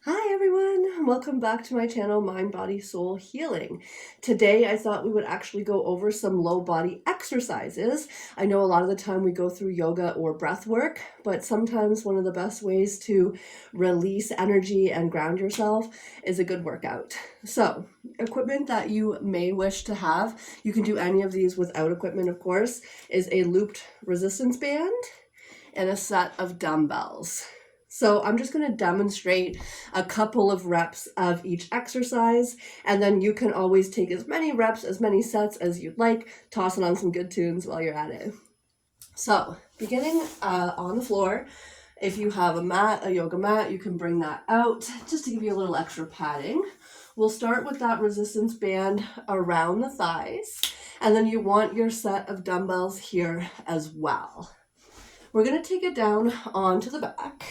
Hi everyone, welcome back to my channel, Mind, Body, Soul Healing. Today I thought we would actually go over some low body exercises. I know a lot of the time we go through yoga or breath work, but sometimes one of the best ways to release energy and ground yourself is a good workout. So, equipment that you may wish to have, you can do any of these without equipment of course, is a looped resistance band and a set of dumbbells. So I'm just going to demonstrate a couple of reps of each exercise, and then you can always take as many reps, as many sets as you'd like, tossing on some good tunes while you're at it. So beginning on the floor, if you have a mat, a yoga mat, you can bring that out just to give you a little extra padding. We'll start with that resistance band around the thighs, and then you want your set of dumbbells here as well. We're going to take it down onto the back.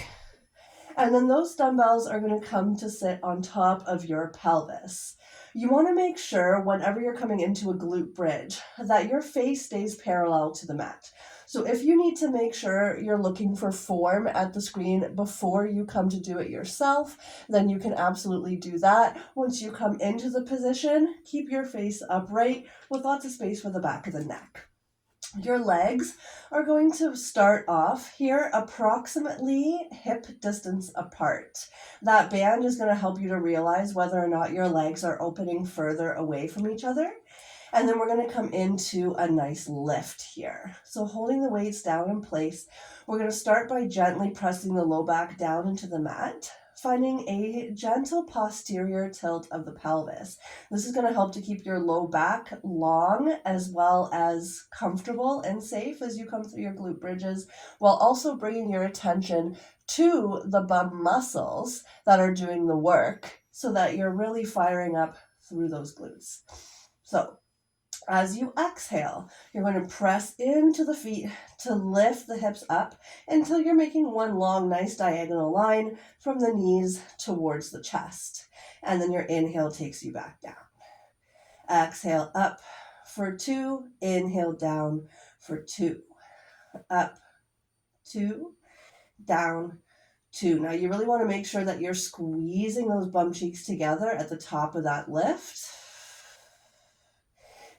And then those dumbbells are going to come to sit on top of your pelvis. You want to make sure whenever you're coming into a glute bridge that your face stays parallel to the mat. So if you need to make sure you're looking for form at the screen before you come to do it yourself, then you can absolutely do that. Once you come into the position, keep your face upright with lots of space for the back of the neck. Your legs are going to start off here approximately hip distance apart. That band is going to help you to realize whether or not your legs are opening further away from each other. And then we're going to come into a nice lift here. So holding the weights down in place, we're going to start by gently pressing the low back down into the mat, finding a gentle posterior tilt of the pelvis. This is going to help to keep your low back long as well as comfortable and safe as you come through your glute bridges, while also bringing your attention to the bum muscles that are doing the work so that you're really firing up through those glutes. So as you exhale, you're going to press into the feet to lift the hips up until you're making one long, nice diagonal line from the knees towards the chest. And then your inhale takes you back down. Exhale up for 2, inhale down for 2. Up, 2, down, 2. Now you really want to make sure that you're squeezing those bum cheeks together at the top of that lift.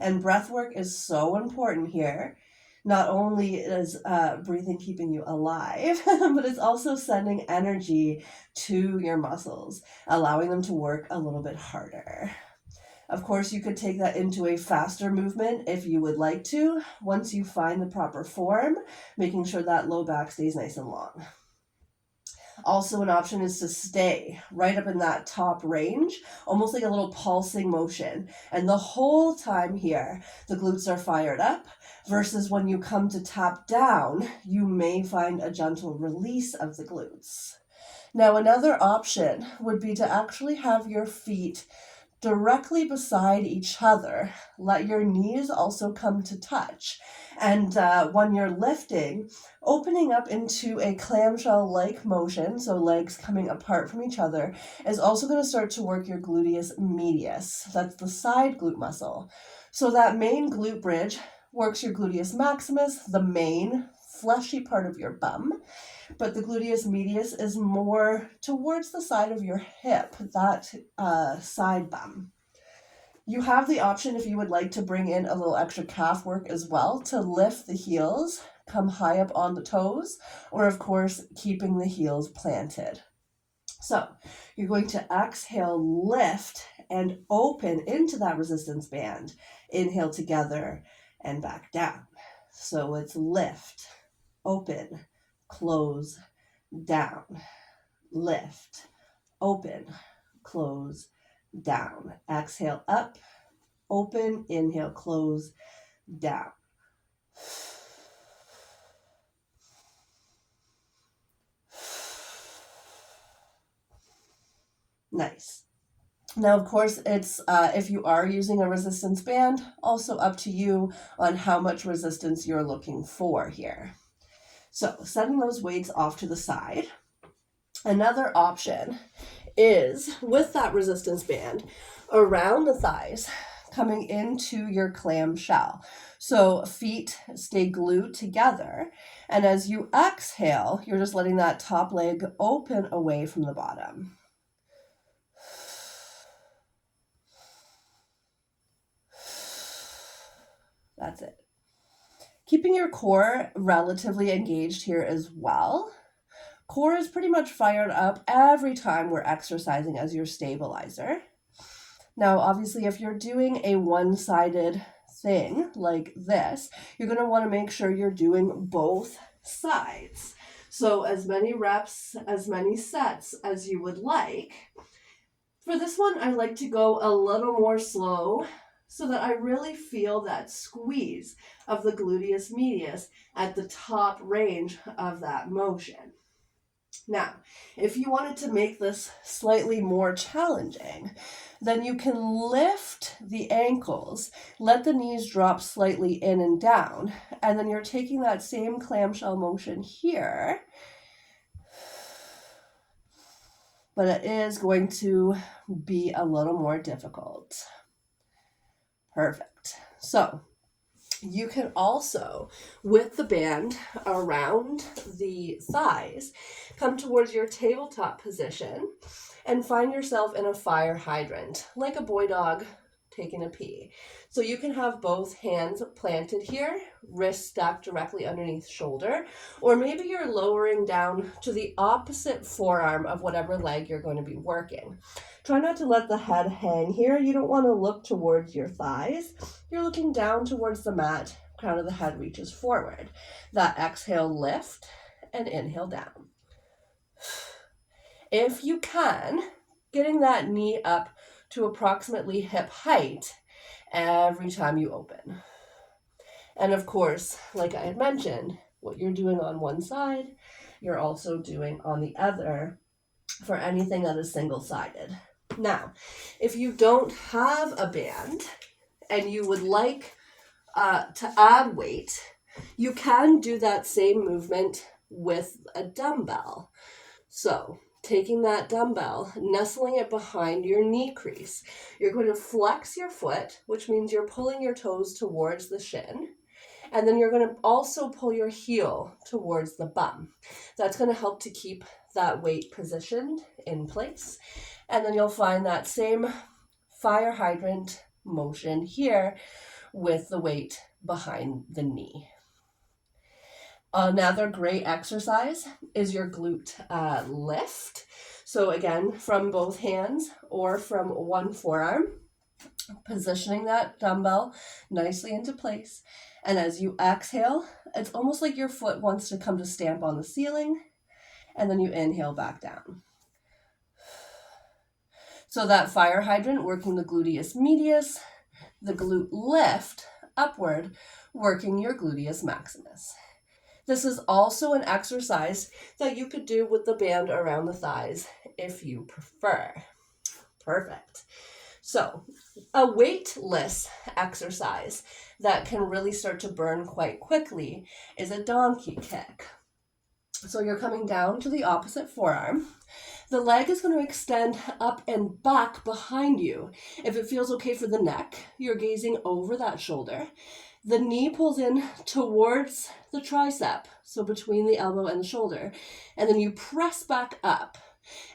And breath work is so important here. Not only is breathing keeping you alive, but it's also sending energy to your muscles, allowing them to work a little bit harder. Of course, you could take that into a faster movement if you would like to, once you find the proper form, making sure that low back stays nice and long. Also, an option is to stay right up in that top range, almost like a little pulsing motion. And the whole time here, the glutes are fired up, versus when you come to tap down, you may find a gentle release of the glutes. Now, another option would be to actually have your feet directly beside each other. Let your knees also come to touch. And when you're lifting, opening up into a clamshell-like motion, so legs coming apart from each other, is also going to start to work your gluteus medius. That's the side glute muscle. So that main glute bridge works your gluteus maximus, the main fleshy part of your bum, but the gluteus medius is more towards the side of your hip, that side bum. You have the option, if you would like, to bring in a little extra calf work as well, to lift the heels, come high up on the toes, or of course, keeping the heels planted. So you're going to exhale, lift, and open into that resistance band. Inhale together and back down. So it's lift, open, close, down, lift, open, close, down. Exhale up, open, inhale, close, down. Nice. Now, of course, it's if you are using a resistance band, also up to you on how much resistance you're looking for here. So setting those weights off to the side. Another option is with that resistance band around the thighs, coming into your clamshell. So feet stay glued together. And as you exhale, you're just letting that top leg open away from the bottom. That's it. Keeping your core relatively engaged here as well. Core is pretty much fired up every time we're exercising as your stabilizer. Now, obviously, if you're doing a one-sided thing like this, you're going to want to make sure you're doing both sides. So as many reps, as many sets as you would like. For this one, I like to go a little more slow so that I really feel that squeeze of the gluteus medius at the top range of that motion. Now, if you wanted to make this slightly more challenging, then you can lift the ankles, let the knees drop slightly in and down, and then you're taking that same clamshell motion here, but it is going to be a little more difficult. Perfect. So you can also, with the band around the thighs, come towards your tabletop position and find yourself in a fire hydrant, like a boy dog taking a pee. So you can have both hands planted here, wrists stacked directly underneath shoulder, or maybe you're lowering down to the opposite forearm of whatever leg you're going to be working. Try not to let the head hang here. You don't want to look towards your thighs. You're looking down towards the mat. Crown of the head reaches forward. That exhale, lift, and inhale down. If you can, getting that knee up to approximately hip height every time you open. And of course, like I had mentioned, what you're doing on one side, you're also doing on the other for anything that is single-sided. Now, if you don't have a band and you would like to add weight, you can do that same movement with a dumbbell. So, taking that dumbbell, nestling it behind your knee crease, you're going to flex your foot, which means you're pulling your toes towards the shin. And then you're going to also pull your heel towards the bum. That's going to help to keep that weight positioned in place. And then you'll find that same fire hydrant motion here with the weight behind the knee. Another great exercise is your glute lift. So again, from both hands or from one forearm, positioning that dumbbell nicely into place. And as you exhale, it's almost like your foot wants to come to stamp on the ceiling, and then you inhale back down. So that fire hydrant working the gluteus medius, the glute lift upward, working your gluteus maximus. This is also an exercise that you could do with the band around the thighs if you prefer. Perfect. So a weightless exercise that can really start to burn quite quickly is a donkey kick. So you're coming down to the opposite forearm. The leg is going to extend up and back behind you. If it feels okay for the neck, you're gazing over that shoulder. The knee pulls in towards the tricep, so between the elbow and the shoulder, and then you press back up.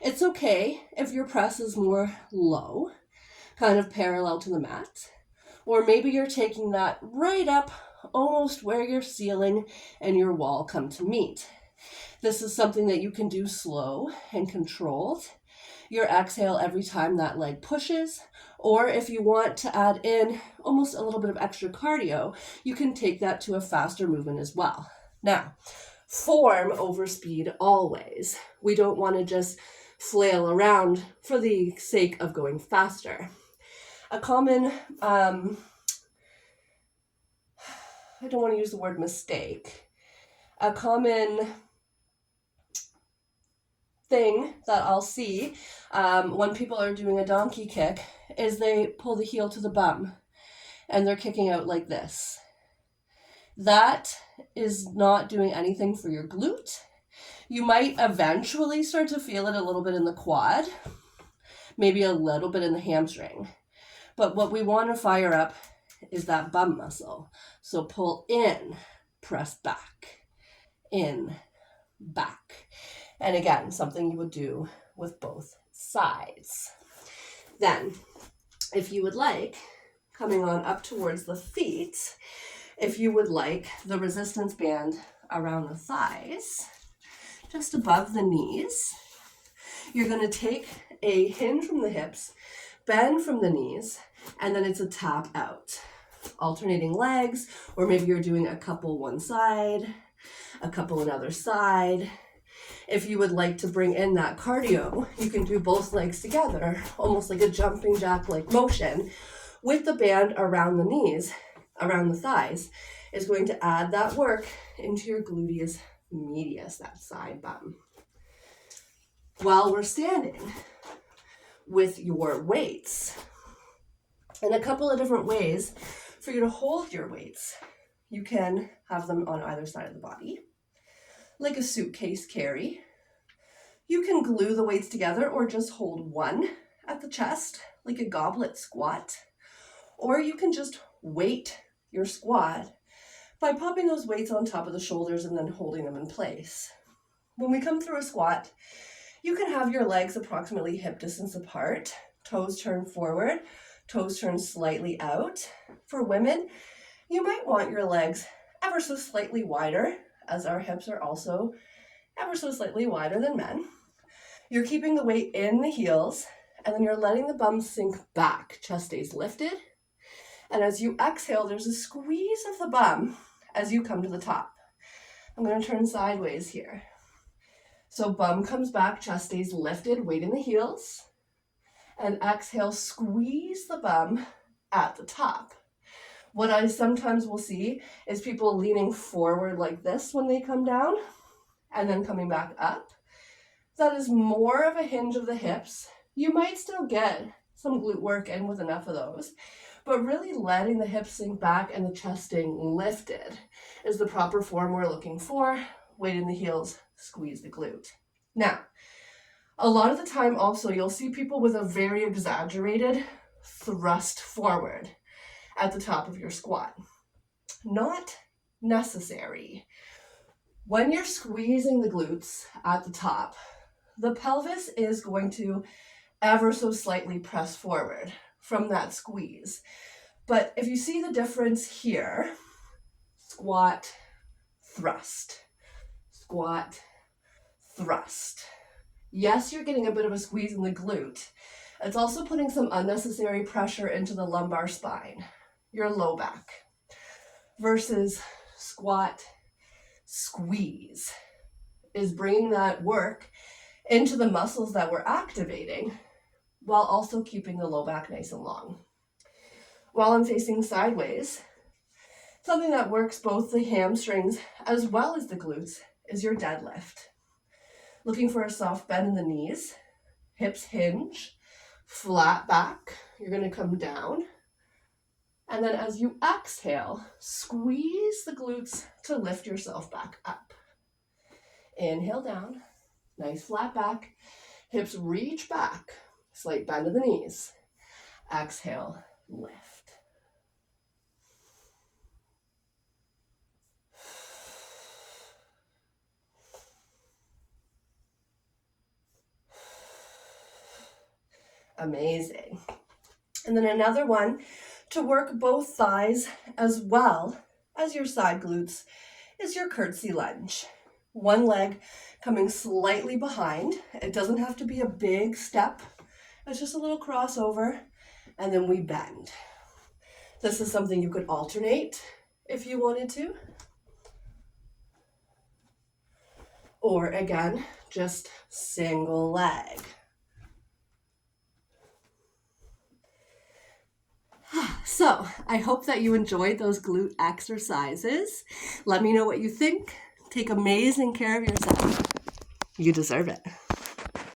It's okay if your press is more low, kind of parallel to the mat, or maybe you're taking that right up almost where your ceiling and your wall come to meet. This is something that you can do slow and controlled. Your exhale every time that leg pushes, or if you want to add in almost a little bit of extra cardio, you can take that to a faster movement as well. Now, form over speed always. We don't want to just flail around for the sake of going faster. A common, I don't want to use the word mistake, a common thing that I'll see when people are doing a donkey kick is they pull the heel to the bum and they're kicking out like this. That is not doing anything for your glute. You might eventually start to feel it a little bit in the quad, maybe a little bit in the hamstring. But what we want to fire up is that bum muscle. So pull in, press back, in, back. And again, something you would do with both sides. Then, if you would like, coming on up towards the feet, If you would like the resistance band around the thighs, just above the knees, you're going to take a hinge from the hips, bend from the knees, and then it's a tap out. Alternating legs, or maybe you're doing a couple one side, a couple another side. If you would like to bring in that cardio, you can do both legs together, almost like a jumping jack-like motion with the band around the knees, around the thighs, is going to add that work into your gluteus medius, that side bum. While we're standing with your weights, and a couple of different ways for you to hold your weights. You can have them on either side of the body, like a suitcase carry. You can glue the weights together or just hold one at the chest, like a goblet squat. Or you can just weight your squat by popping those weights on top of the shoulders and then holding them in place. When we come through a squat, you can have your legs approximately hip distance apart, toes turned forward, toes turned slightly out. For women, you might want your legs ever so slightly wider, as our hips are also ever so slightly wider than men. You're keeping the weight in the heels, and then you're letting the bum sink back. Chest stays lifted. And as you exhale, there's a squeeze of the bum as you come to the top. I'm going to turn sideways here. So bum comes back, chest stays lifted, weight in the heels. And exhale, squeeze the bum at the top. What I sometimes will see is people leaning forward like this when they come down and then coming back up. That is more of a hinge of the hips. You might still get some glute work in with enough of those, but really letting the hips sink back and the chest staying lifted is the proper form we're looking for. Weight in the heels, squeeze the glute. Now, a lot of the time also you'll see people with a very exaggerated thrust forward at the top of your squat. Not necessary. When you're squeezing the glutes at the top, the pelvis is going to ever so slightly press forward from that squeeze. But if you see the difference here, squat, thrust, squat, thrust. Yes, you're getting a bit of a squeeze in the glute. It's also putting some unnecessary pressure into the lumbar spine, your low back, versus squat, squeeze is bringing that work into the muscles that we're activating while also keeping the low back nice and long. While I'm facing sideways, something that works both the hamstrings as well as the glutes is your deadlift. Looking for a soft bend in the knees, hips hinge, flat back. You're going to come down. And then as you exhale, squeeze the glutes to lift yourself back up. Inhale down, nice flat back. Hips reach back, slight bend of the knees. Exhale, lift. Amazing. And then another one to work both thighs as well as your side glutes is your curtsy lunge. One leg coming slightly behind. It doesn't have to be a big step. It's just a little crossover, and then we bend. This is something you could alternate if you wanted to. Or again, just single leg. So I hope that you enjoyed those glute exercises. Let me know what you think. Take amazing care of yourself. You deserve it.